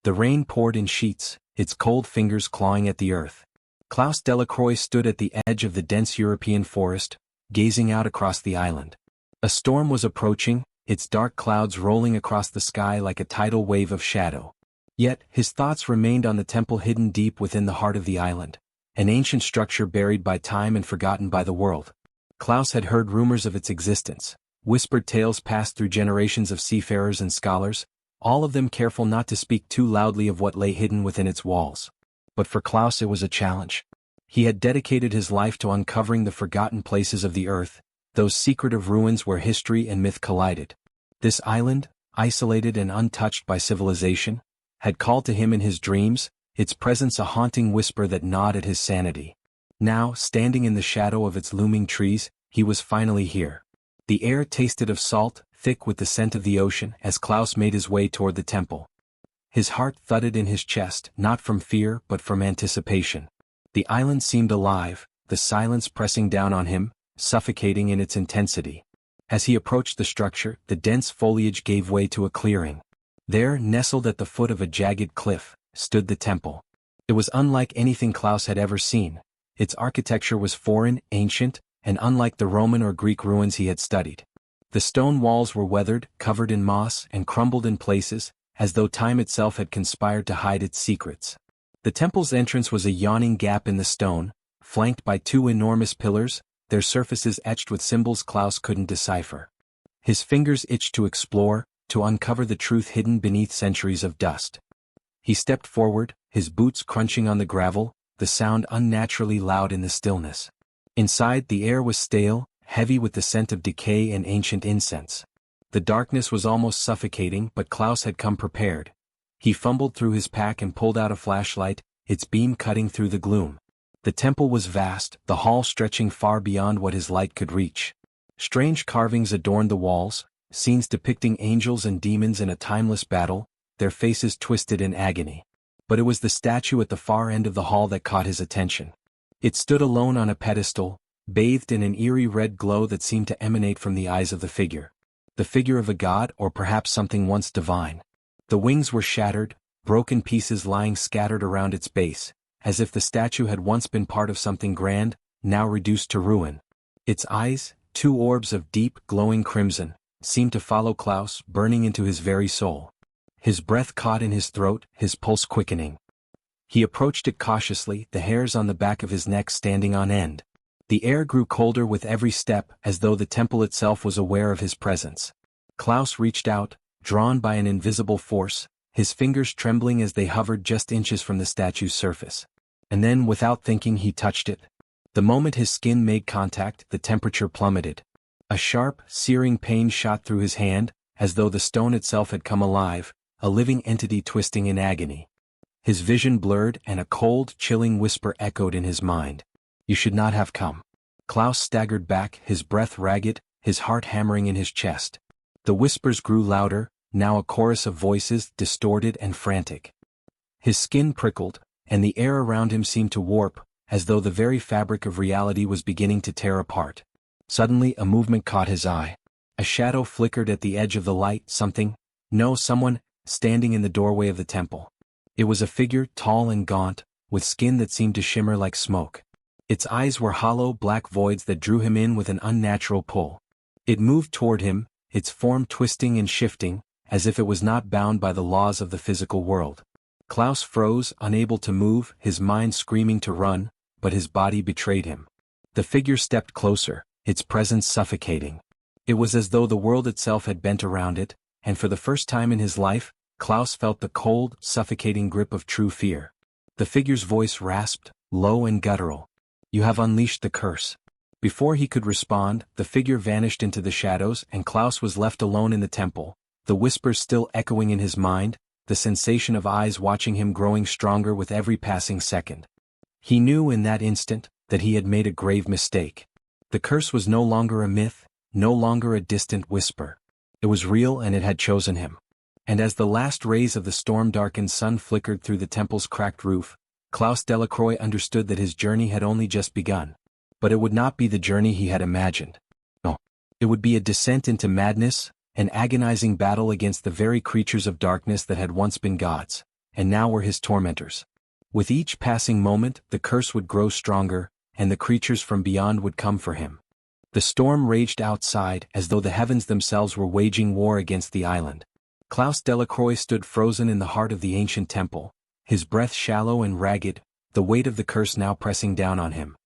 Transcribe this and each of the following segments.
The rain poured in sheets, its cold fingers clawing at the earth. Klaus Delacroix stood at the edge of the dense European forest, gazing out across the island. A storm was approaching, its dark clouds rolling across the sky like a tidal wave of shadow. Yet, his thoughts remained on the temple hidden deep within the heart of the island, an ancient structure buried by time and forgotten by the world. Klaus had heard rumors of its existence. Whispered tales passed through generations of seafarers and scholars, all of them careful not to speak too loudly of what lay hidden within its walls. But for Klaus it was a challenge. He had dedicated his life to uncovering the forgotten places of the earth, those secretive ruins where history and myth collided. This island, isolated and untouched by civilization, had called to him in his dreams, its presence a haunting whisper that gnawed at his sanity. Now, standing in the shadow of its looming trees, he was finally here. The air tasted of salt, thick with the scent of the ocean, as Klaus made his way toward the temple. His heart thudded in his chest, not from fear but from anticipation. The island seemed alive, the silence pressing down on him, suffocating in its intensity. As he approached the structure, the dense foliage gave way to a clearing. There, nestled at the foot of a jagged cliff, stood the temple. It was unlike anything Klaus had ever seen. Its architecture was foreign, ancient, and unlike the Roman or Greek ruins he had studied. The stone walls were weathered, covered in moss, and crumbled in places, as though time itself had conspired to hide its secrets. The temple's entrance was a yawning gap in the stone, flanked by two enormous pillars, their surfaces etched with symbols Klaus couldn't decipher. His fingers itched to explore, to uncover the truth hidden beneath centuries of dust. He stepped forward, his boots crunching on the gravel, the sound unnaturally loud in the stillness. Inside, the air was stale, heavy with the scent of decay and ancient incense. The darkness was almost suffocating, but Klaus had come prepared. He fumbled through his pack and pulled out a flashlight, its beam cutting through the gloom. The temple was vast, the hall stretching far beyond what his light could reach. Strange carvings adorned the walls, scenes depicting angels and demons in a timeless battle, their faces twisted in agony. But it was the statue at the far end of the hall that caught his attention. It stood alone on a pedestal, bathed in an eerie red glow that seemed to emanate from the eyes of the figure. The figure of a god, or perhaps something once divine. The wings were shattered, broken pieces lying scattered around its base, as if the statue had once been part of something grand, now reduced to ruin. Its eyes, two orbs of deep, glowing crimson, seemed to follow Klaus, burning into his very soul. His breath caught in his throat, his pulse quickening. He approached it cautiously, the hairs on the back of his neck standing on end. The air grew colder with every step, as though the temple itself was aware of his presence. Klaus reached out, drawn by an invisible force, his fingers trembling as they hovered just inches from the statue's surface. And then, without thinking, he touched it. The moment his skin made contact, the temperature plummeted. A sharp, searing pain shot through his hand, as though the stone itself had come alive, a living entity twisting in agony. His vision blurred, and a cold, chilling whisper echoed in his mind. "You should not have come." Klaus staggered back, his breath ragged, his heart hammering in his chest. The whispers grew louder, now a chorus of voices, distorted and frantic. His skin prickled, and the air around him seemed to warp, as though the very fabric of reality was beginning to tear apart. Suddenly a movement caught his eye. A shadow flickered at the edge of the light, someone, standing in the doorway of the temple. It was a figure, tall and gaunt, with skin that seemed to shimmer like smoke. Its eyes were hollow black voids that drew him in with an unnatural pull. It moved toward him, its form twisting and shifting, as if it was not bound by the laws of the physical world. Klaus froze, unable to move, his mind screaming to run, but his body betrayed him. The figure stepped closer, its presence suffocating. It was as though the world itself had bent around it, and for the first time in his life, Klaus felt the cold, suffocating grip of true fear. The figure's voice rasped, low and guttural. "You have unleashed the curse." Before he could respond, the figure vanished into the shadows and Klaus was left alone in the temple, the whispers still echoing in his mind, the sensation of eyes watching him growing stronger with every passing second. He knew in that instant that he had made a grave mistake. The curse was no longer a myth, no longer a distant whisper. It was real and it had chosen him. And as the last rays of the storm-darkened sun flickered through the temple's cracked roof, Klaus Delacroix understood that his journey had only just begun. But it would not be the journey he had imagined. No. It would be a descent into madness, an agonizing battle against the very creatures of darkness that had once been gods. and now were his tormentors. With each passing moment, the curse would grow stronger, and the creatures from beyond would come for him. The storm raged outside as though the heavens themselves were waging war against the island. Klaus Delacroix stood frozen in the heart of the ancient temple, his breath shallow and ragged, the weight of the curse now pressing down on him.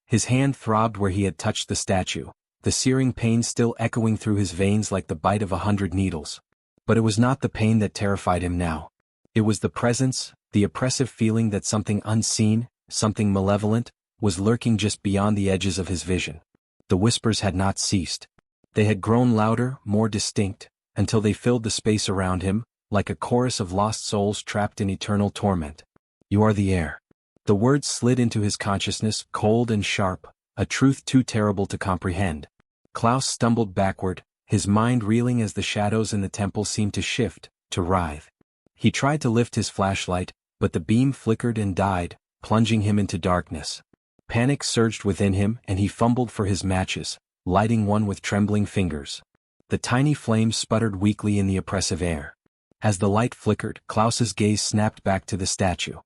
His hand throbbed where he had touched the statue, the searing pain still echoing through his veins like the bite of 100 needles. But it was not the pain that terrified him now. It was the presence, the oppressive feeling that something unseen, something malevolent, was lurking just beyond the edges of his vision. The whispers had not ceased. They had grown louder, more distinct, until they filled the space around him, like a chorus of lost souls trapped in eternal torment. "You are the heir." The words slid into his consciousness, cold and sharp, a truth too terrible to comprehend. Klaus stumbled backward, his mind reeling as the shadows in the temple seemed to shift, to writhe. He tried to lift his flashlight, but the beam flickered and died, plunging him into darkness. Panic surged within him and he fumbled for his matches, lighting one with trembling fingers. The tiny flame sputtered weakly in the oppressive air. As the light flickered, Klaus's gaze snapped back to the statue.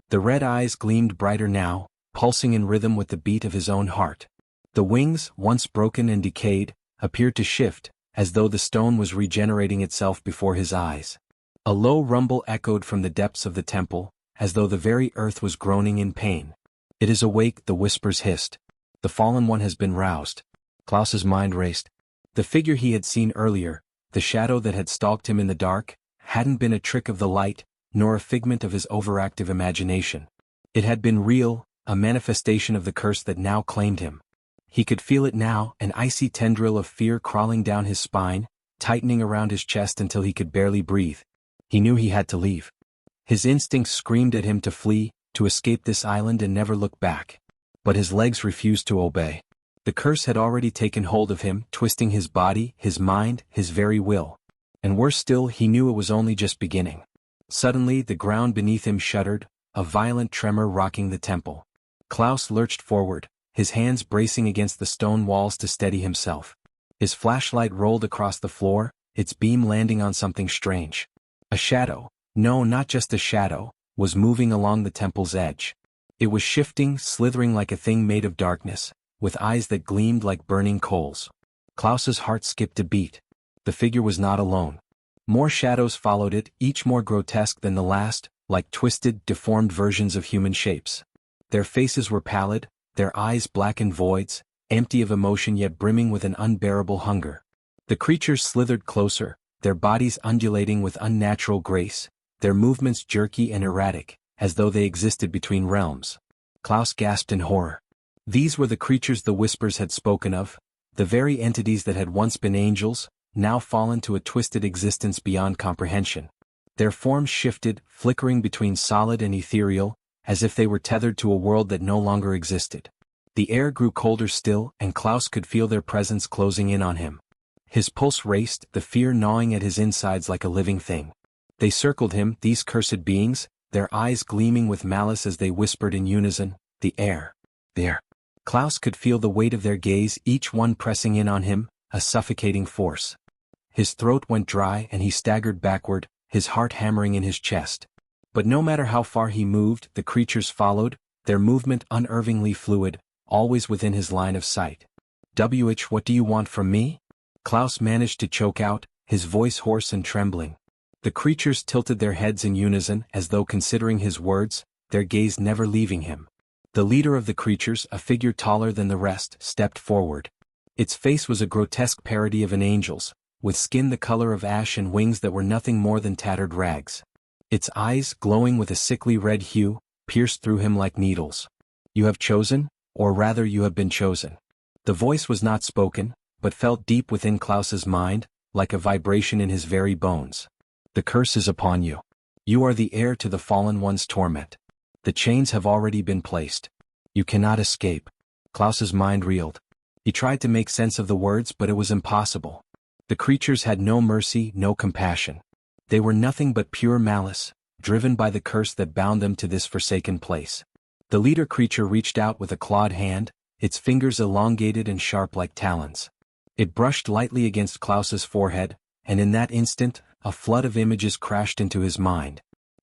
The red eyes gleamed brighter now, pulsing in rhythm with the beat of his own heart. The wings, once broken and decayed, appeared to shift, as though the stone was regenerating itself before his eyes. A low rumble echoed from the depths of the temple, as though the very earth was groaning in pain. "It is awake," the whispers hissed. "The fallen one has been roused." Klaus's mind raced. The figure he had seen earlier, the shadow that had stalked him in the dark, hadn't been a trick of the light, nor a figment of his overactive imagination. It had been real, a manifestation of the curse that now claimed him. He could feel it now, an icy tendril of fear crawling down his spine, tightening around his chest until he could barely breathe. He knew he had to leave. His instincts screamed at him to flee, to escape this island and never look back. But his legs refused to obey. The curse had already taken hold of him, twisting his body, his mind, his very will. And worse still, he knew it was only just beginning. Suddenly, the ground beneath him shuddered, a violent tremor rocking the temple. Klaus lurched forward, his hands bracing against the stone walls to steady himself. His flashlight rolled across the floor, its beam landing on something strange. A shadow, no, not just a shadow, was moving along the temple's edge. It was shifting, slithering like a thing made of darkness, with eyes that gleamed like burning coals. Klaus's heart skipped a beat. The figure was not alone. More shadows followed it, each more grotesque than the last, like twisted, deformed versions of human shapes. Their faces were pallid, their eyes blackened voids, empty of emotion yet brimming with an unbearable hunger. The creatures slithered closer, their bodies undulating with unnatural grace, their movements jerky and erratic, as though they existed between realms. Klaus gasped in horror. These were the creatures the whispers had spoken of, the very entities that had once been angels, now fallen to a twisted existence beyond comprehension. Their forms shifted, flickering between solid and ethereal, as if they were tethered to a world that no longer existed. The air grew colder still, and Klaus could feel their presence closing in on him. His pulse raced, the fear gnawing at his insides like a living thing. They circled him, these cursed beings, their eyes gleaming with malice as they whispered in unison, "The heir. There." Klaus could feel the weight of their gaze, each one pressing in on him, a suffocating force. His throat went dry and he staggered backward, his heart hammering in his chest. But no matter how far he moved, the creatures followed, their movement unervingly fluid, always within his line of sight. "What do you want from me?" Klaus managed to choke out, his voice hoarse and trembling. The creatures tilted their heads in unison as though considering his words, their gaze never leaving him. The leader of the creatures, a figure taller than the rest, stepped forward. Its face was a grotesque parody of an angel's, with skin the color of ash and wings that were nothing more than tattered rags. Its eyes, glowing with a sickly red hue, pierced through him like needles. "You have chosen, or rather you have been chosen." The voice was not spoken, but felt deep within Klaus's mind, like a vibration in his very bones. "The curse is upon you. You are the heir to the fallen one's torment. The chains have already been placed. You cannot escape." Klaus's mind reeled. He tried to make sense of the words, but it was impossible. The creatures had no mercy, no compassion. They were nothing but pure malice, driven by the curse that bound them to this forsaken place. The leader creature reached out with a clawed hand, its fingers elongated and sharp like talons. It brushed lightly against Klaus's forehead, and in that instant, a flood of images crashed into his mind.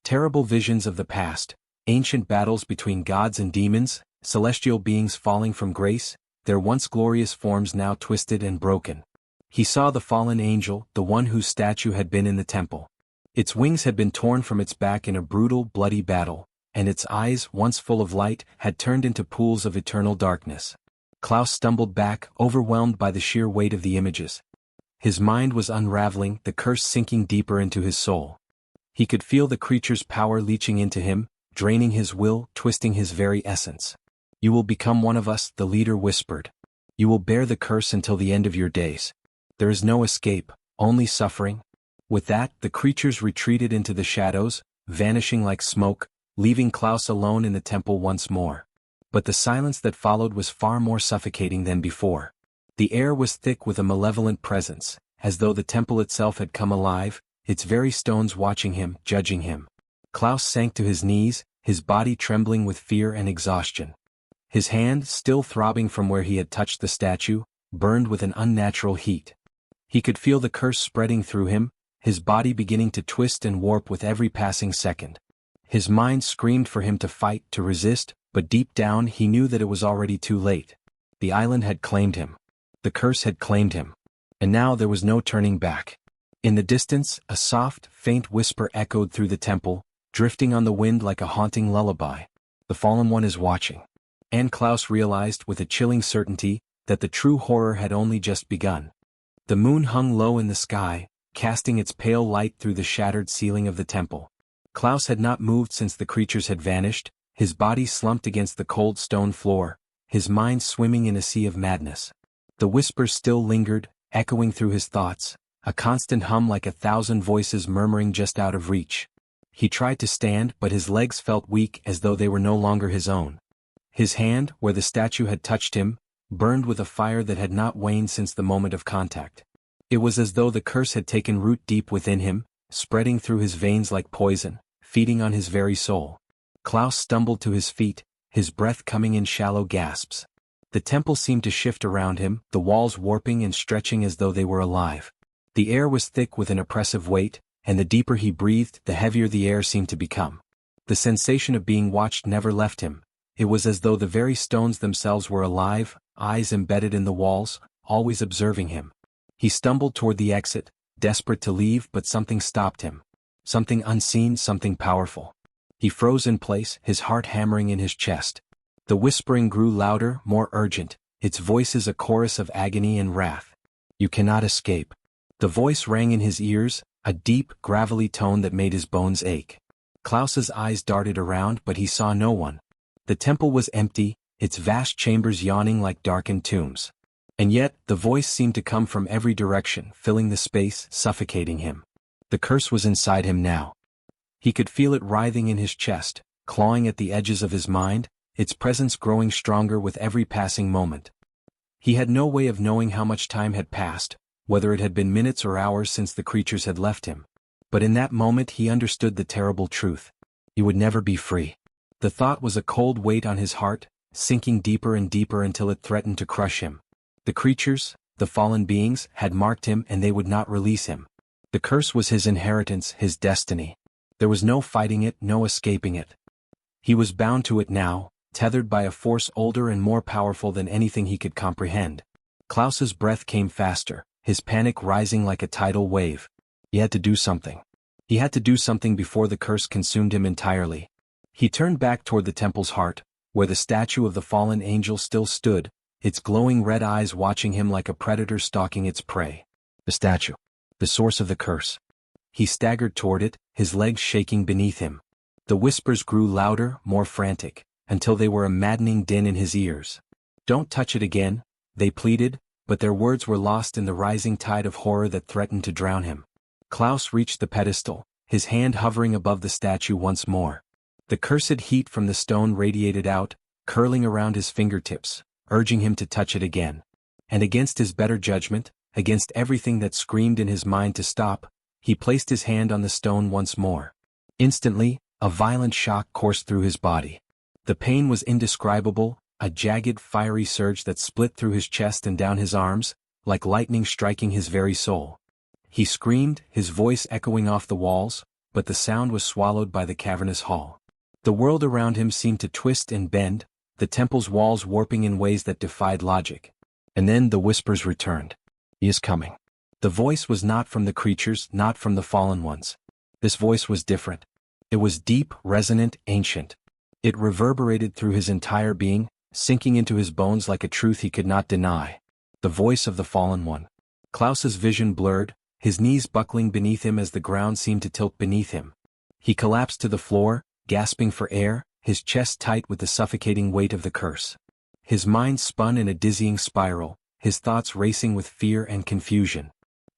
Terrible visions of the past, ancient battles between gods and demons, celestial beings falling from grace, their once glorious forms now twisted and broken. He saw the fallen angel, the one whose statue had been in the temple. Its wings had been torn from its back in a brutal, bloody battle, and its eyes, once full of light, had turned into pools of eternal darkness. Klaus stumbled back, overwhelmed by the sheer weight of the images. His mind was unraveling, the curse sinking deeper into his soul. He could feel the creature's power leaching into him, draining his will, twisting his very essence. "You will become one of us," the leader whispered. "You will bear the curse until the end of your days. There is no escape, only suffering." With that, the creatures retreated into the shadows, vanishing like smoke, leaving Klaus alone in the temple once more. But the silence that followed was far more suffocating than before. The air was thick with a malevolent presence, as though the temple itself had come alive, its very stones watching him, judging him. Klaus sank to his knees, his body trembling with fear and exhaustion. His hand, still throbbing from where he had touched the statue, burned with an unnatural heat. He could feel the curse spreading through him, his body beginning to twist and warp with every passing second. His mind screamed for him to fight, to resist, but deep down he knew that it was already too late. The island had claimed him. The curse had claimed him. And now there was no turning back. In the distance, a soft, faint whisper echoed through the temple, drifting on the wind like a haunting lullaby. "The Fallen One is watching." And Klaus realized with a chilling certainty that the true horror had only just begun. The moon hung low in the sky, casting its pale light through the shattered ceiling of the temple. Klaus had not moved since the creatures had vanished, his body slumped against the cold stone floor, his mind swimming in a sea of madness. The whispers still lingered, echoing through his thoughts, a constant hum like 1,000 voices murmuring just out of reach. He tried to stand, but his legs felt weak as though they were no longer his own. His hand, where the statue had touched him, burned with a fire that had not waned since the moment of contact. It was as though the curse had taken root deep within him, spreading through his veins like poison, feeding on his very soul. Klaus stumbled to his feet, his breath coming in shallow gasps. The temple seemed to shift around him, the walls warping and stretching as though they were alive. The air was thick with an oppressive weight, and the deeper he breathed, the heavier the air seemed to become. The sensation of being watched never left him. It was as though the very stones themselves were alive, eyes embedded in the walls, always observing him. He stumbled toward the exit, desperate to leave, but something stopped him. Something unseen, something powerful. He froze in place, his heart hammering in his chest. The whispering grew louder, more urgent, its voices a chorus of agony and wrath. "You cannot escape." The voice rang in his ears, a deep, gravelly tone that made his bones ache. Klaus's eyes darted around, but he saw no one. The temple was empty, its vast chambers yawning like darkened tombs. And yet, the voice seemed to come from every direction, filling the space, suffocating him. The curse was inside him now. He could feel it writhing in his chest, clawing at the edges of his mind, its presence growing stronger with every passing moment. He had no way of knowing how much time had passed, whether it had been minutes or hours since the creatures had left him. But in that moment he understood the terrible truth. He would never be free. The thought was a cold weight on his heart, sinking deeper and deeper until it threatened to crush him. The creatures, the fallen beings, had marked him and they would not release him. The curse was his inheritance, his destiny. There was no fighting it, no escaping it. He was bound to it now, tethered by a force older and more powerful than anything he could comprehend. Klaus's breath came faster, his panic rising like a tidal wave. He had to do something. He had to do something before the curse consumed him entirely. He turned back toward the temple's heart, where the statue of the fallen angel still stood, its glowing red eyes watching him like a predator stalking its prey. The statue. The source of the curse. He staggered toward it, his legs shaking beneath him. The whispers grew louder, more frantic, until they were a maddening din in his ears. "Don't touch it again," they pleaded, but their words were lost in the rising tide of horror that threatened to drown him. Klaus reached the pedestal, his hand hovering above the statue once more. The cursed heat from the stone radiated out, curling around his fingertips, urging him to touch it again. And against his better judgment, against everything that screamed in his mind to stop, he placed his hand on the stone once more. Instantly, a violent shock coursed through his body. The pain was indescribable, a jagged, fiery surge that split through his chest and down his arms, like lightning striking his very soul. He screamed, his voice echoing off the walls, but the sound was swallowed by the cavernous hall. The world around him seemed to twist and bend, the temple's walls warping in ways that defied logic. And then the whispers returned. "He is coming." The voice was not from the creatures, not from the fallen ones. This voice was different. It was deep, resonant, ancient. It reverberated through his entire being, sinking into his bones like a truth he could not deny. The voice of the fallen one. Klaus's vision blurred, his knees buckling beneath him as the ground seemed to tilt beneath him. He collapsed to the floor, gasping for air, his chest tight with the suffocating weight of the curse. His mind spun in a dizzying spiral, his thoughts racing with fear and confusion.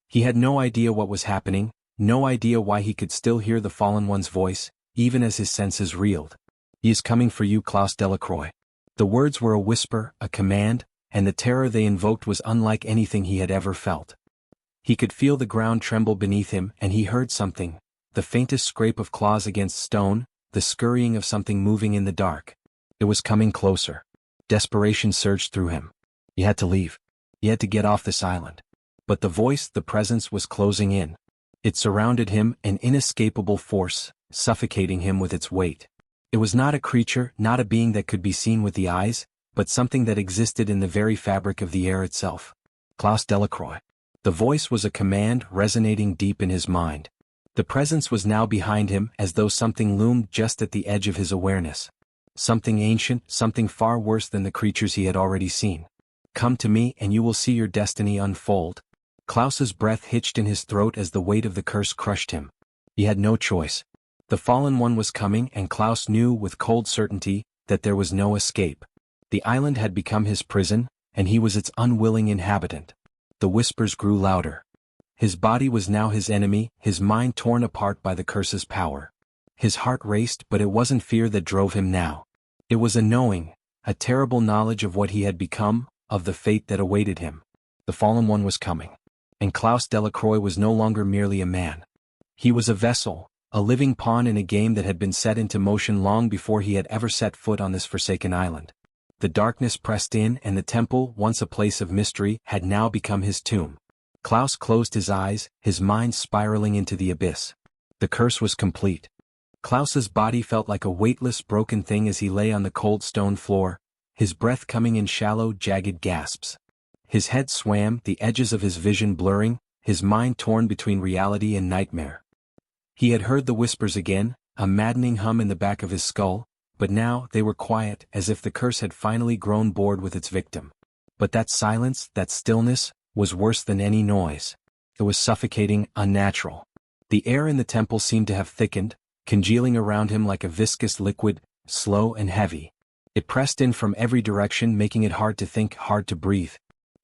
He had no idea what was happening, no idea why he could still hear the fallen one's voice, even as his senses reeled. "He is coming for you, Klaus Delacroix." The words were a whisper, a command, and the terror they invoked was unlike anything he had ever felt. He could feel the ground tremble beneath him, and he heard something, the faintest scrape of claws against stone, the scurrying of something moving in the dark. It was coming closer. Desperation surged through him. He had to leave. He had to get off this island. But the voice, the presence, was closing in. It surrounded him, an inescapable force, suffocating him with its weight. It was not a creature, not a being that could be seen with the eyes, but something that existed in the very fabric of the air itself. Klaus Delacroix. The voice was a command resonating deep in his mind. The presence was now behind him, as though something loomed just at the edge of his awareness. Something ancient, something far worse than the creatures he had already seen. "Come to me and you will see your destiny unfold." Klaus's breath hitched in his throat as the weight of the curse crushed him. He had no choice. The fallen one was coming, and Klaus knew with cold certainty that there was no escape. The island had become his prison, and he was its unwilling inhabitant. The whispers grew louder. His body was now his enemy, his mind torn apart by the curse's power. His heart raced, but it wasn't fear that drove him now. It was a knowing, a terrible knowledge of what he had become, of the fate that awaited him. The fallen one was coming. And Klaus Delacroix was no longer merely a man. He was a vessel, a living pawn in a game that had been set into motion long before he had ever set foot on this forsaken island. The darkness pressed in, and the temple, once a place of mystery, had now become his tomb. Klaus closed his eyes, his mind spiraling into the abyss. The curse was complete. Klaus's body felt like a weightless, broken thing as he lay on the cold stone floor, his breath coming in shallow, jagged gasps. His head swam, the edges of his vision blurring, his mind torn between reality and nightmare. He had heard the whispers again, a maddening hum in the back of his skull, but now they were quiet, as if the curse had finally grown bored with its victim. But that silence, that stillness, was worse than any noise. It was suffocating, unnatural. The air in the temple seemed to have thickened, congealing around him like a viscous liquid, slow and heavy. It pressed in from every direction, making it hard to think, hard to breathe.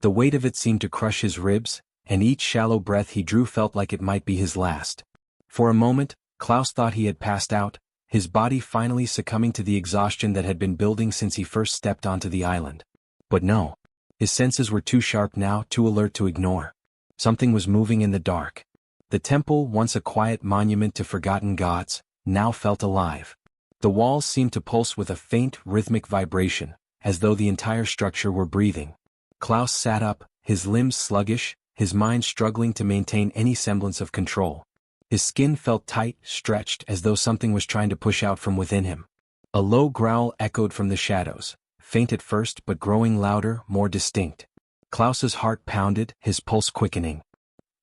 The weight of it seemed to crush his ribs, and each shallow breath he drew felt like it might be his last. For a moment, Klaus thought he had passed out, his body finally succumbing to the exhaustion that had been building since he first stepped onto the island. But no. His senses were too sharp now, too alert to ignore. Something was moving in the dark. The temple, once a quiet monument to forgotten gods, now felt alive. The walls seemed to pulse with a faint, rhythmic vibration, as though the entire structure were breathing. Klaus sat up, his limbs sluggish, his mind struggling to maintain any semblance of control. His skin felt tight, stretched, as though something was trying to push out from within him. A low growl echoed from the shadows, faint at first but growing louder, more distinct. Klaus's heart pounded, his pulse quickening.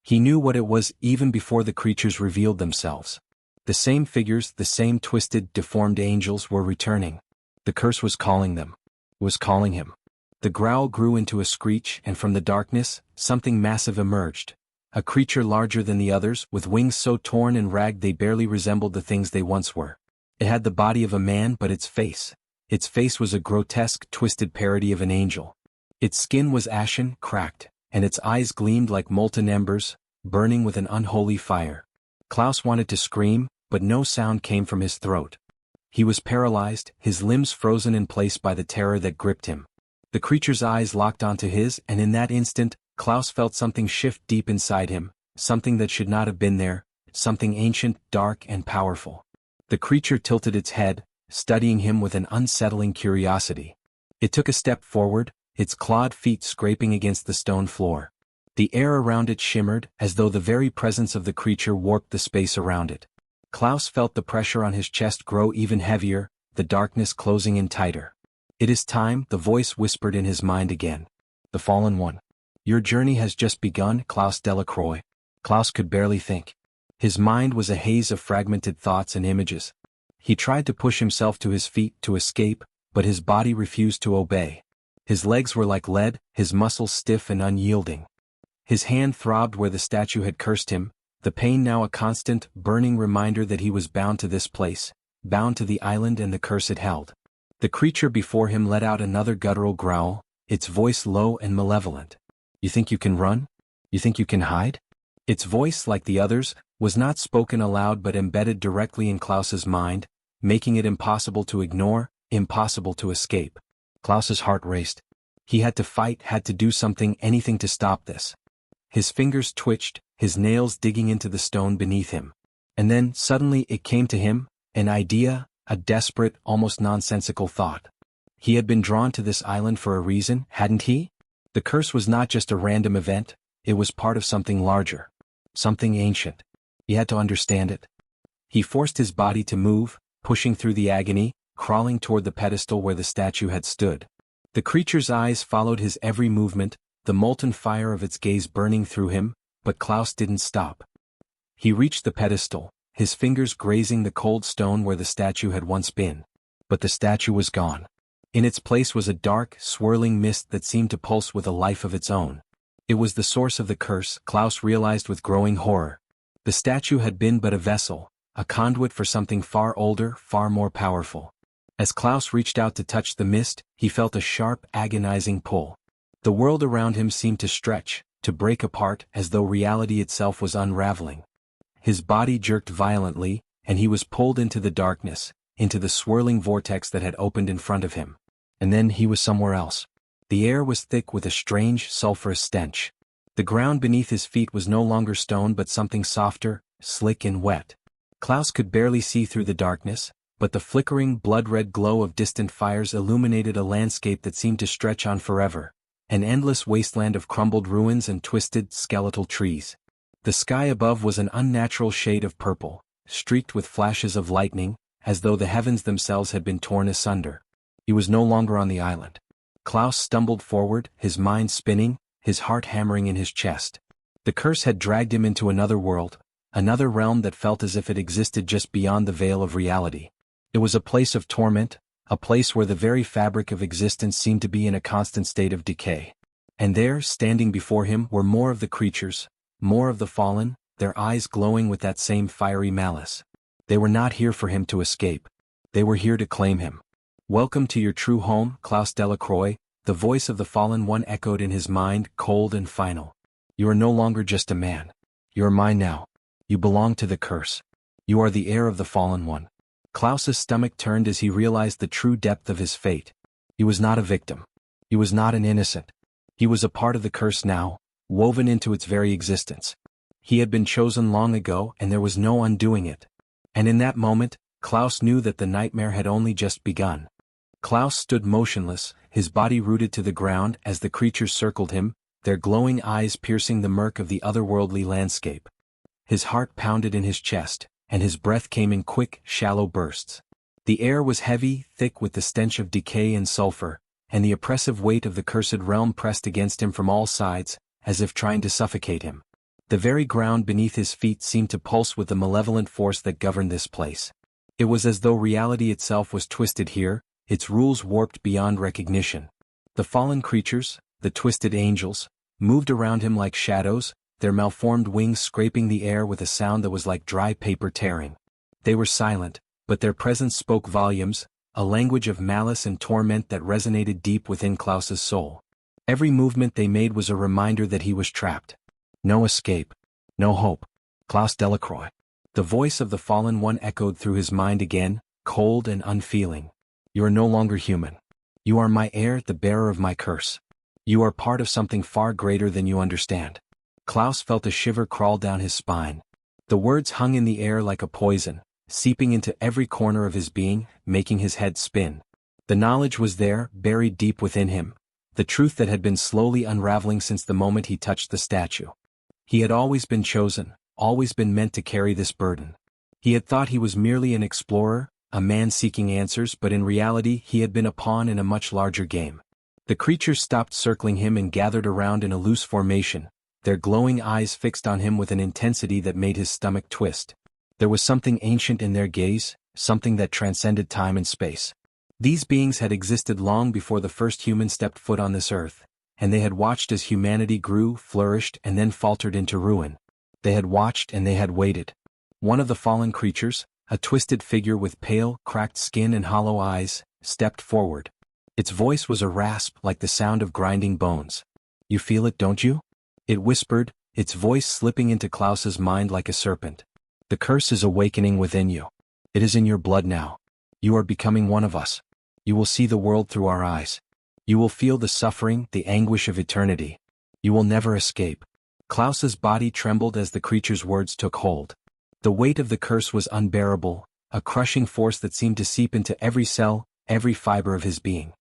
He knew what it was even before the creatures revealed themselves. The same figures, the same twisted, deformed angels were returning. The curse was calling them. It was calling him. The growl grew into a screech, and from the darkness, something massive emerged. A creature larger than the others, with wings so torn and ragged they barely resembled the things they once were. It had the body of a man, but its face was a grotesque, twisted parody of an angel. Its skin was ashen, cracked, and its eyes gleamed like molten embers, burning with an unholy fire. Klaus wanted to scream, but no sound came from his throat. He was paralyzed, his limbs frozen in place by the terror that gripped him. The creature's eyes locked onto his, and in that instant, Klaus felt something shift deep inside him, something that should not have been there, something ancient, dark, and powerful. The creature tilted its head, studying him with an unsettling curiosity. It took a step forward, its clawed feet scraping against the stone floor. The air around it shimmered, as though the very presence of the creature warped the space around it. Klaus felt the pressure on his chest grow even heavier, the darkness closing in tighter. "It is time," the voice whispered in his mind again. "The fallen one. Your journey has just begun, Klaus Delacroix." Klaus could barely think. His mind was a haze of fragmented thoughts and images. He tried to push himself to his feet to escape, but his body refused to obey. His legs were like lead, his muscles stiff and unyielding. His hand throbbed where the statue had cursed him, the pain now a constant, burning reminder that he was bound to this place, bound to the island and the curse it held. The creature before him let out another guttural growl, its voice low and malevolent. "You think you can run? You think you can hide?" Its voice, like the others, was not spoken aloud but embedded directly in Klaus's mind, making it impossible to ignore, impossible to escape. Klaus's heart raced. He had to fight, had to do something, anything to stop this. His fingers twitched, his nails digging into the stone beneath him. And then, suddenly it came to him, an idea, a desperate, almost nonsensical thought. He had been drawn to this island for a reason, hadn't he? The curse was not just a random event, it was part of something larger. Something ancient. He had to understand it. He forced his body to move, pushing through the agony, crawling toward the pedestal where the statue had stood. The creature's eyes followed his every movement, the molten fire of its gaze burning through him, but Klaus didn't stop. He reached the pedestal, his fingers grazing the cold stone where the statue had once been. But the statue was gone. In its place was a dark, swirling mist that seemed to pulse with a life of its own. It was the source of the curse, Klaus realized with growing horror. The statue had been but a vessel, a conduit for something far older, far more powerful. As Klaus reached out to touch the mist, he felt a sharp, agonizing pull. The world around him seemed to stretch, to break apart, as though reality itself was unraveling. His body jerked violently, and he was pulled into the darkness, into the swirling vortex that had opened in front of him. And then he was somewhere else. The air was thick with a strange, sulphurous stench. The ground beneath his feet was no longer stone but something softer, slick and wet. Klaus could barely see through the darkness, but the flickering, blood-red glow of distant fires illuminated a landscape that seemed to stretch on forever, an endless wasteland of crumbled ruins and twisted, skeletal trees. The sky above was an unnatural shade of purple, streaked with flashes of lightning, as though the heavens themselves had been torn asunder. He was no longer on the island. Klaus stumbled forward, his mind spinning, his heart hammering in his chest. The curse had dragged him into another world, another realm that felt as if it existed just beyond the veil of reality. It was a place of torment, a place where the very fabric of existence seemed to be in a constant state of decay. And there, standing before him, were more of the creatures, more of the fallen, their eyes glowing with that same fiery malice. They were not here for him to escape. They were here to claim him. "Welcome to your true home, Klaus Delacroix," the voice of the fallen one echoed in his mind, cold and final. "You are no longer just a man. You are mine now. You belong to the curse. You are the heir of the fallen one." Klaus's stomach turned as he realized the true depth of his fate. He was not a victim. He was not an innocent. He was a part of the curse now, woven into its very existence. He had been chosen long ago and there was no undoing it. And in that moment, Klaus knew that the nightmare had only just begun. Klaus stood motionless, his body rooted to the ground as the creatures circled him, their glowing eyes piercing the murk of the otherworldly landscape. His heart pounded in his chest, and his breath came in quick, shallow bursts. The air was heavy, thick with the stench of decay and sulfur, and the oppressive weight of the cursed realm pressed against him from all sides, as if trying to suffocate him. The very ground beneath his feet seemed to pulse with the malevolent force that governed this place. It was as though reality itself was twisted here, its rules warped beyond recognition. The fallen creatures, the twisted angels, moved around him like shadows, their malformed wings scraping the air with a sound that was like dry paper tearing. They were silent, but their presence spoke volumes, a language of malice and torment that resonated deep within Klaus's soul. Every movement they made was a reminder that he was trapped. No escape. No hope. Klaus Delacroix. The voice of the fallen one echoed through his mind again, cold and unfeeling. "You are no longer human. You are my heir, the bearer of my curse. You are part of something far greater than you understand." Klaus felt a shiver crawl down his spine. The words hung in the air like a poison, seeping into every corner of his being, making his head spin. The knowledge was there, buried deep within him, the truth that had been slowly unraveling since the moment he touched the statue. He had always been chosen, always been meant to carry this burden. He had thought he was merely an explorer, a man seeking answers, but in reality he had been a pawn in a much larger game. The creatures stopped circling him and gathered around in a loose formation, their glowing eyes fixed on him with an intensity that made his stomach twist. There was something ancient in their gaze, something that transcended time and space. These beings had existed long before the first human stepped foot on this earth, and they had watched as humanity grew, flourished, and then faltered into ruin. They had watched and they had waited. One of the fallen creatures, a twisted figure with pale, cracked skin and hollow eyes, stepped forward. Its voice was a rasp like the sound of grinding bones. "You feel it, don't you?" it whispered, its voice slipping into Klaus's mind like a serpent. "The curse is awakening within you. It is in your blood now. You are becoming one of us. You will see the world through our eyes. You will feel the suffering, the anguish of eternity. You will never escape." Klaus's body trembled as the creature's words took hold. The weight of the curse was unbearable, a crushing force that seemed to seep into every cell, every fiber of his being.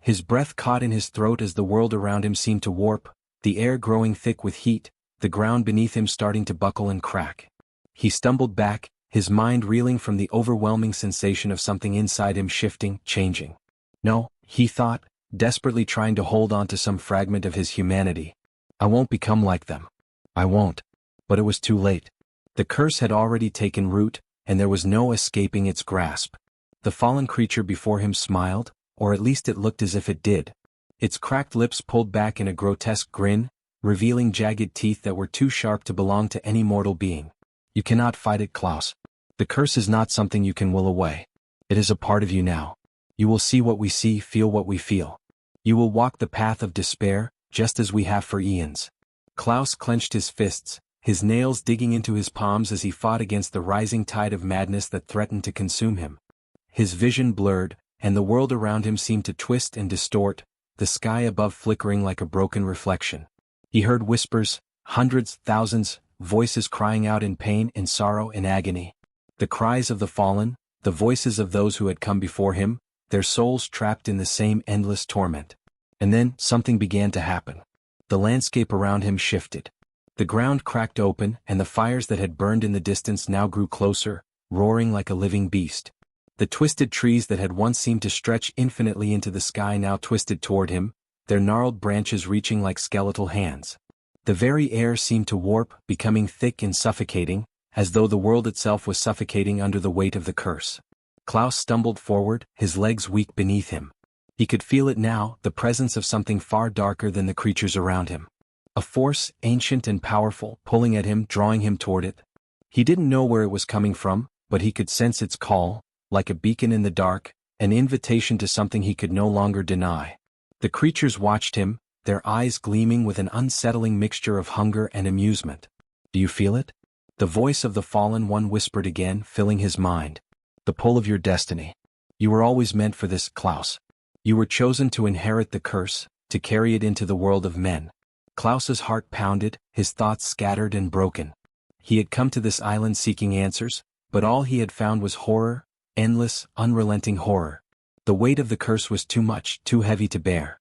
His breath caught in his throat as the world around him seemed to warp, the air growing thick with heat, the ground beneath him starting to buckle and crack. He stumbled back, his mind reeling from the overwhelming sensation of something inside him shifting, changing. "No," he thought, desperately trying to hold on to some fragment of his humanity. "I won't become like them. I won't." But it was too late. The curse had already taken root, and there was no escaping its grasp. The fallen creature before him smiled, or at least it looked as if it did. Its cracked lips pulled back in a grotesque grin, revealing jagged teeth that were too sharp to belong to any mortal being. "You cannot fight it, Klaus. The curse is not something you can will away. It is a part of you now. You will see what we see, feel what we feel. You will walk the path of despair, just as we have for eons." Klaus clenched his fists, his nails digging into his palms as he fought against the rising tide of madness that threatened to consume him. His vision blurred, and the world around him seemed to twist and distort, the sky above flickering like a broken reflection. He heard whispers, hundreds, thousands, voices crying out in pain, in sorrow, in agony. The cries of the fallen, the voices of those who had come before him, their souls trapped in the same endless torment. And then, something began to happen. The landscape around him shifted. The ground cracked open, and the fires that had burned in the distance now grew closer, roaring like a living beast. The twisted trees that had once seemed to stretch infinitely into the sky now twisted toward him, their gnarled branches reaching like skeletal hands. The very air seemed to warp, becoming thick and suffocating, as though the world itself was suffocating under the weight of the curse. Klaus stumbled forward, his legs weak beneath him. He could feel it now, the presence of something far darker than the creatures around him. A force, ancient and powerful, pulling at him, drawing him toward it. He didn't know where it was coming from, but he could sense its call, like a beacon in the dark, an invitation to something he could no longer deny. The creatures watched him, their eyes gleaming with an unsettling mixture of hunger and amusement. "Do you feel it?" The voice of the fallen one whispered again, filling his mind. "The pull of your destiny. You were always meant for this, Klaus. You were chosen to inherit the curse, to carry it into the world of men." Klaus's heart pounded, his thoughts scattered and broken. He had come to this island seeking answers, but all he had found was horror, endless, unrelenting horror. The weight of the curse was too much, too heavy to bear.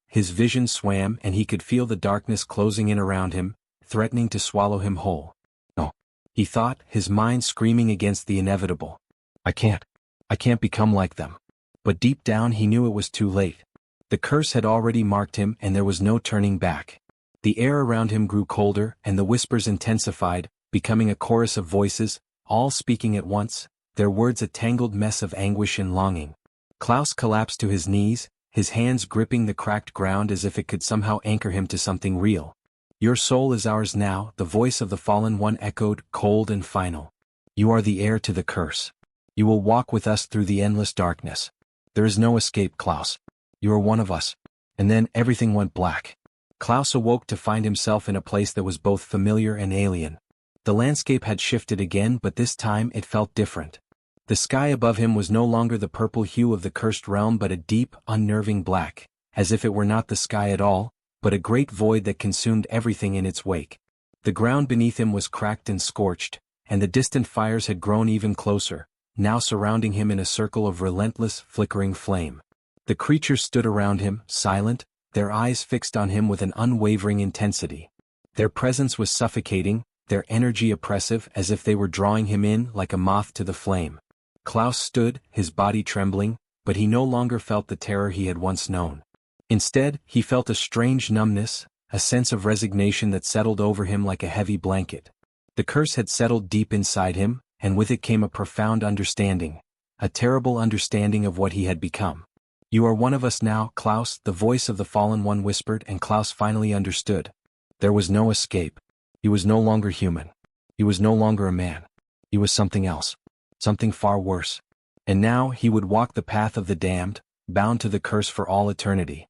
His vision swam and he could feel the darkness closing in around him, threatening to swallow him whole. "No," he thought, his mind screaming against the inevitable. I can't become like them." But deep down he knew it was too late. The curse had already marked him and there was no turning back. The air around him grew colder and the whispers intensified, becoming a chorus of voices, all speaking at once, their words a tangled mess of anguish and longing. Klaus collapsed to his knees, his hands gripping the cracked ground as if it could somehow anchor him to something real. "Your soul is ours now," the voice of the fallen one echoed, cold and final. "You are the heir to the curse. You will walk with us through the endless darkness. There is no escape, Klaus. You are one of us." And then everything went black. Klaus awoke to find himself in a place that was both familiar and alien. The landscape had shifted again, but this time it felt different. The sky above him was no longer the purple hue of the cursed realm but a deep, unnerving black, as if it were not the sky at all, but a great void that consumed everything in its wake. The ground beneath him was cracked and scorched, and the distant fires had grown even closer, now surrounding him in a circle of relentless, flickering flame. The creatures stood around him, silent, their eyes fixed on him with an unwavering intensity. Their presence was suffocating, their energy oppressive as if they were drawing him in like a moth to the flame. Klaus stood, his body trembling, but he no longer felt the terror he had once known. Instead, he felt a strange numbness, a sense of resignation that settled over him like a heavy blanket. The curse had settled deep inside him, and with it came a profound understanding, a terrible understanding of what he had become. "You are one of us now, Klaus," the voice of the fallen one whispered, and Klaus finally understood. There was no escape. He was no longer human. He was no longer a man. He was something else. Something far worse. And now he would walk the path of the damned, bound to the curse for all eternity.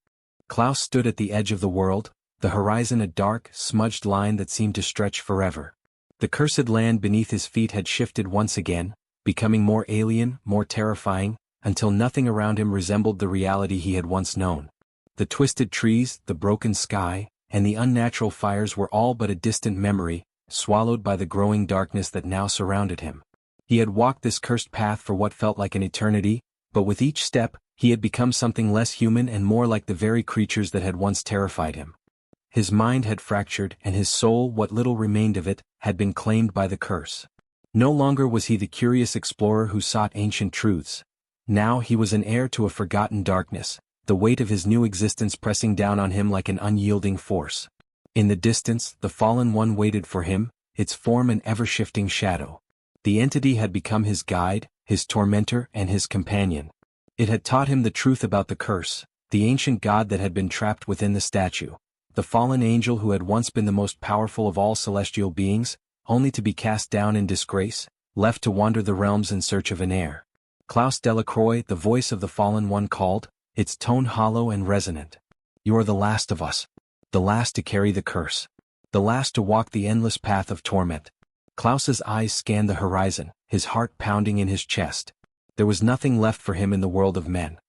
Klaus stood at the edge of the world, the horizon a dark, smudged line that seemed to stretch forever. The cursed land beneath his feet had shifted once again, becoming more alien, more terrifying, until nothing around him resembled the reality he had once known. The twisted trees, the broken sky, and the unnatural fires were all but a distant memory, swallowed by the growing darkness that now surrounded him. He had walked this cursed path for what felt like an eternity, but with each step, he had become something less human and more like the very creatures that had once terrified him. His mind had fractured, and his soul, what little remained of it, had been claimed by the curse. No longer was he the curious explorer who sought ancient truths. Now he was an heir to a forgotten darkness, the weight of his new existence pressing down on him like an unyielding force. In the distance, the fallen one waited for him, its form an ever-shifting shadow. The entity had become his guide, his tormentor, and his companion. It had taught him the truth about the curse, the ancient god that had been trapped within the statue, the fallen angel who had once been the most powerful of all celestial beings, only to be cast down in disgrace, left to wander the realms in search of an heir. Klaus Delacroix, the voice of the fallen one, called, its tone hollow and resonant. "You are the last of us. The last to carry the curse. The last to walk the endless path of torment." Klaus's eyes scanned the horizon, his heart pounding in his chest. There was nothing left for him in the world of men.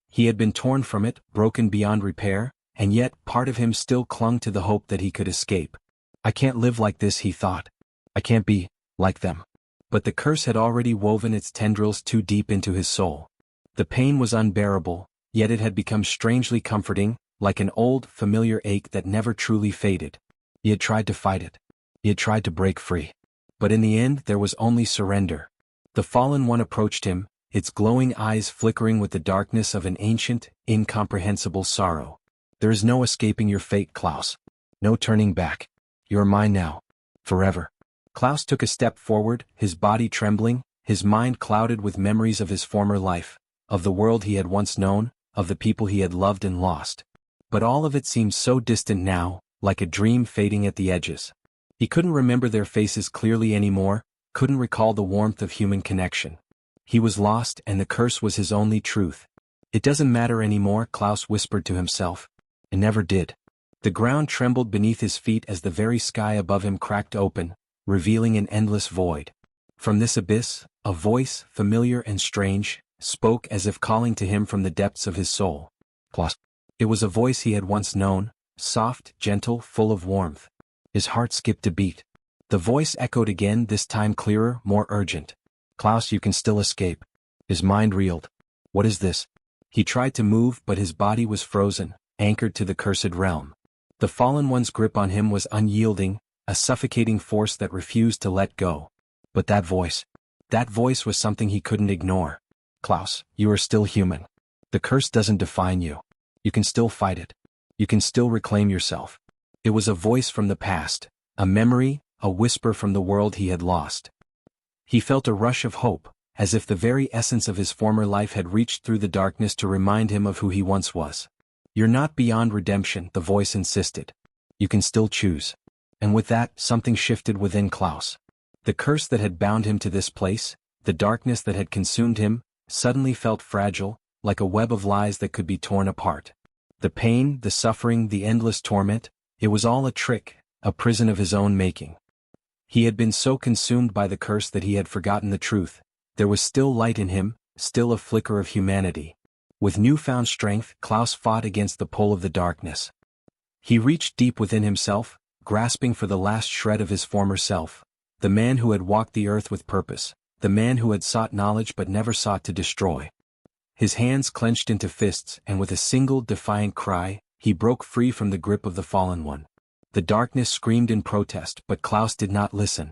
He had been torn from it, broken beyond repair, and yet part of him still clung to the hope that he could escape. "I can't live like this," he thought. "I can't be like them." But the curse had already woven its tendrils too deep into his soul. The pain was unbearable, yet it had become strangely comforting, like an old, familiar ache that never truly faded. He had tried to fight it. He had tried to break free. But in the end there was only surrender. The fallen one approached him, its glowing eyes flickering with the darkness of an ancient, incomprehensible sorrow. "There is no escaping your fate, Klaus. No turning back. You are mine now. Forever." Klaus took a step forward, his body trembling, his mind clouded with memories of his former life, of the world he had once known, of the people he had loved and lost. But all of it seemed so distant now, like a dream fading at the edges. He couldn't remember their faces clearly anymore, couldn't recall the warmth of human connection. He was lost, and the curse was his only truth. "It doesn't matter anymore," Klaus whispered to himself. It never did. The ground trembled beneath his feet as the very sky above him cracked open, revealing an endless void. From this abyss, a voice, familiar and strange, spoke as if calling to him from the depths of his soul. "Klaus." It was a voice he had once known, soft, gentle, full of warmth. His heart skipped a beat. The voice echoed again, this time clearer, more urgent. "Klaus, you can still escape." His mind reeled. "What is this?" He tried to move, but his body was frozen, anchored to the cursed realm. The fallen one's grip on him was unyielding, a suffocating force that refused to let go. But that voice was something he couldn't ignore. "Klaus, you are still human. The curse doesn't define you. You can still fight it. You can still reclaim yourself." It was a voice from the past, a memory, a whisper from the world he had lost. He felt a rush of hope, as if the very essence of his former life had reached through the darkness to remind him of who he once was. "You're not beyond redemption," the voice insisted. "You can still choose." And with that, something shifted within Klaus. The curse that had bound him to this place, the darkness that had consumed him, suddenly felt fragile, like a web of lies that could be torn apart. The pain, the suffering, the endless torment, it was all a trick, a prison of his own making. He had been so consumed by the curse that he had forgotten the truth. There was still light in him, still a flicker of humanity. With newfound strength, Klaus fought against the pull of the darkness. He reached deep within himself, grasping for the last shred of his former self, the man who had walked the earth with purpose, the man who had sought knowledge but never sought to destroy. His hands clenched into fists, and with a single defiant cry, he broke free from the grip of the fallen one. The darkness screamed in protest, but Klaus did not listen.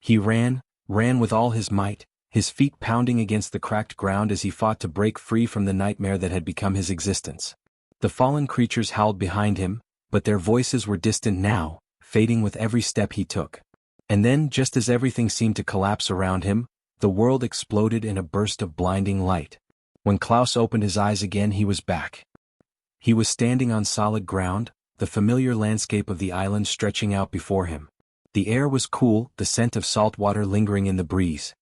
He ran with all his might, his feet pounding against the cracked ground as he fought to break free from the nightmare that had become his existence. The fallen creatures howled behind him, but their voices were distant now, fading with every step he took. And then, just as everything seemed to collapse around him, the world exploded in a burst of blinding light. When Klaus opened his eyes again, he was back. He was standing on solid ground, the familiar landscape of the island stretching out before him. The air was cool, the scent of salt water lingering in the breeze.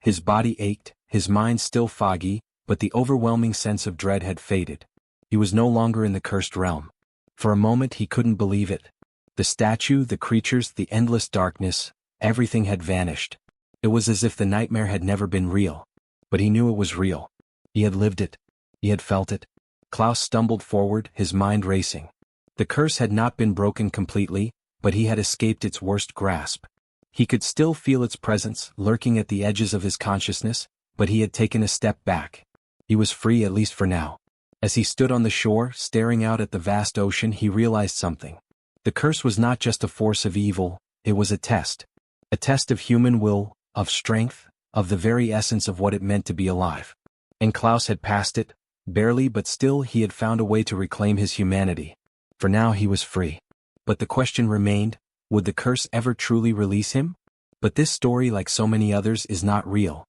His body ached, his mind still foggy, but the overwhelming sense of dread had faded. He was no longer in the cursed realm. For a moment he couldn't believe it. The statue, the creatures, the endless darkness, everything had vanished. It was as if the nightmare had never been real. But he knew it was real. He had lived it. He had felt it. Klaus stumbled forward, his mind racing. The curse had not been broken completely, but he had escaped its worst grasp. He could still feel its presence, lurking at the edges of his consciousness, but he had taken a step back. He was free, at least for now. As he stood on the shore, staring out at the vast ocean, he realized something. The curse was not just a force of evil, it was a test. A test of human will, of strength, of the very essence of what it meant to be alive. And Klaus had passed it, barely, but still he had found a way to reclaim his humanity. For now he was free. But the question remained, would the curse ever truly release him? But this story, like so many others, is not real.